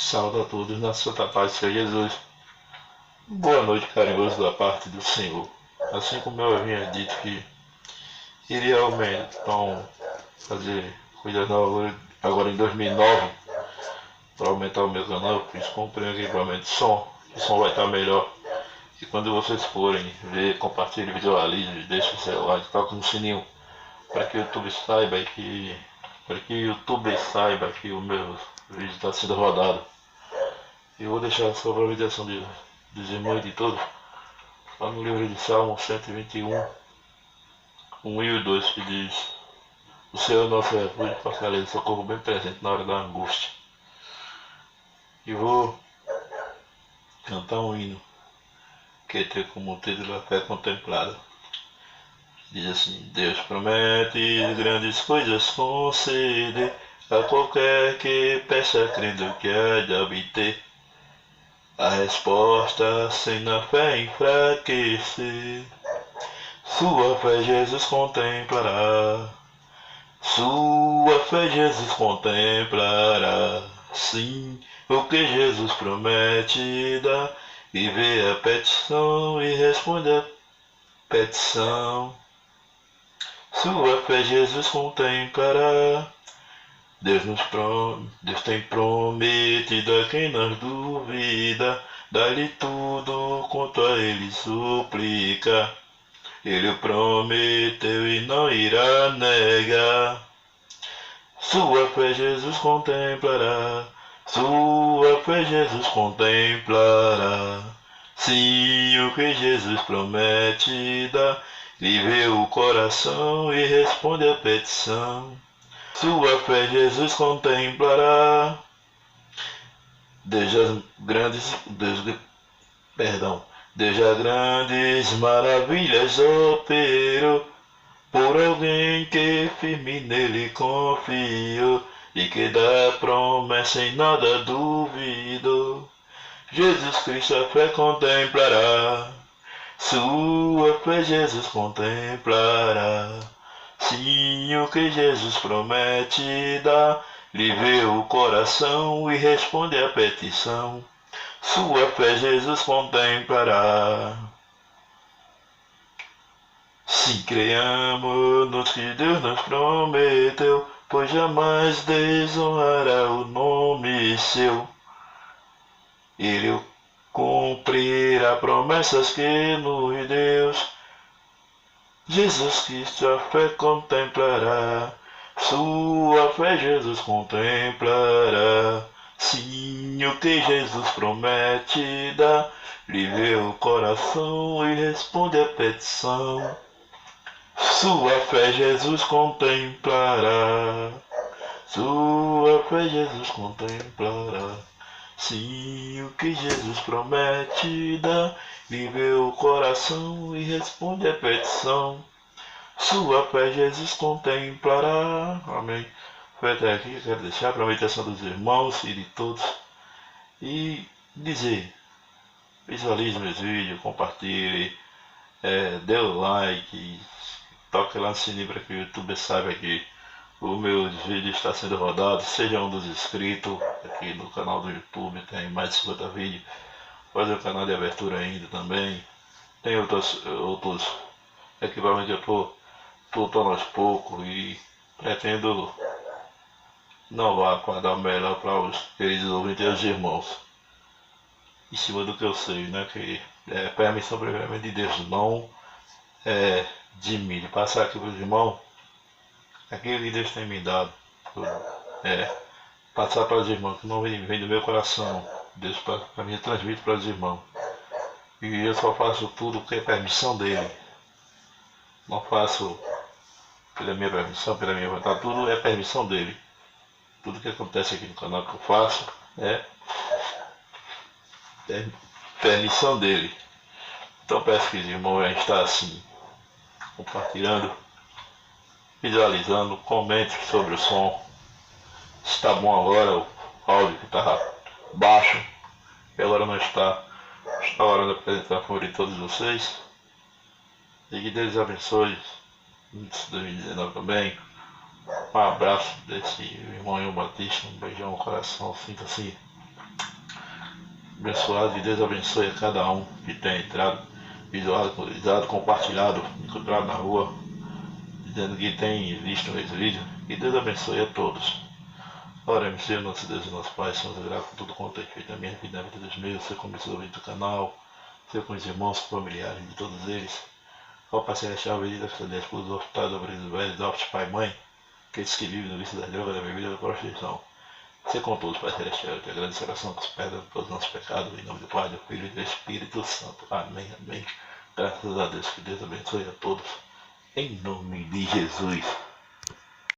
Saúde a todos na Santa Paz do Senhor Jesus. Boa noite, carinhoso da parte do Senhor. Assim como eu havia dito que iria aumentar, fazer coisas novas agora em 2009 para aumentar o meu canal, eu fiz comprei um equipamento de som, que o som vai estar melhor. E quando vocês forem ver, compartilhem, visualizem, deixem o seu like, toquem no sininho para que o YouTube saiba que o meu vídeo está sendo rodado. Eu vou deixar só para a meditação dos irmãos e de todos, lá no livro de Salmo 121, 1 e 2, que diz: O Senhor é nosso refúgio, fortaleza, socorro bem presente na hora da angústia. E vou cantar um hino que tem como título A Fé Contemplada. Diz assim: Deus promete grandes coisas conceder a qualquer que peça crendo que há de obter. A resposta sem na fé enfraquecer. Sua fé Jesus contemplará. Sua fé Jesus contemplará. Sim, o que Jesus promete dá. E vê a petição e responde a petição. Sua fé Jesus contemplará. Deus tem prometido a quem não duvida, dá-lhe tudo quanto a ele suplica. Ele o prometeu e não irá negar. Sua fé Jesus contemplará. Sua fé Jesus contemplará. Sim, o que Jesus promete dá. Lhe vê o coração e responde a petição. Sua fé Jesus contemplará. Desde as grandes maravilhas operou por alguém que firme nele confiou e que da promessa em nada duvidou. Jesus Cristo a fé contemplará. Sua fé Jesus contemplará. Sim, o que Jesus promete dá, lhe vê o coração e responde a petição. Sua fé Jesus contemplará. Se creiamos no que Deus nos prometeu, pois jamais desonrará o nome seu. Ele cumprirá promessas que nos deu. Jesus Cristo a fé contemplará. Sua fé Jesus contemplará. Sim, o que Jesus promete dá. Lhe vê o coração e responde a petição. Sua fé Jesus contemplará. Sua fé Jesus contemplará. Sim, o que Jesus promete dá. Lhe vê o coração e responde a petição. Sua fé Jesus contemplará. Amém. Foi até aqui, quero deixar para a meditação dos irmãos e de todos. E dizer, visualize meus vídeos, compartilhe, dê o like, toque lá no sininho para que o YouTube saiba que o meu vídeo está sendo rodado. Seja um dos inscritos aqui no canal do YouTube, tem mais de 50 vídeos. Faz o canal de abertura ainda também. Tem outros equipamentos que eu estou voltando aos poucos e pretendo inovar para dar o melhor para os queridos ouvintes e os irmãos. Em cima do que eu sei, né? Que é permissão primeiramente de Deus, não de mim. De passar aqui para os irmãos aquilo que Deus tem me dado. Passar para os irmãos, que não vem do meu coração. Deus para mim transmite para os irmãos. E eu só faço tudo porque é permissão dele. Não faço pela minha permissão, pela minha vontade, tudo é permissão dele. Tudo que acontece aqui no canal que eu faço é permissão dele. Então peço que os irmãos já estão assim, compartilhando, visualizando, comente sobre o som. Se está bom agora, o áudio que estava baixo, e agora não está. Está a hora de apresentar a favor de todos vocês. E que Deus abençoe. 2019 também. Um abraço desse irmão Batista, um beijão no coração, sinta assim abençoado, que Deus abençoe a cada um que tenha entrado, visualizado, compartilhado, encontrado na rua, dizendo que tem visto esse vídeo. Que Deus abençoe a todos. Oremos, Senhor, nosso Deus e nosso Pai, somos gratos por tudo quanto tem feito na minha vida, na vida dos meus, Senhor, como ouvintes do canal, Senhor, com os irmãos, familiares de todos eles. Ó Pai Celestial, bendita que Deus pelos hospitais, obreiros velhos, óbitos, Pai e Mãe, aqueles que vivem no vício da droga, da bebida, da prostituição. Ser com todos, Pai Celestial, eu te agradeço a oração que os perdão pelos nossos pecados, em nome do Pai, do Filho e do Espírito Santo. Amém, amém. Graças a Deus, que Deus abençoe a todos. Em nome de Jesus.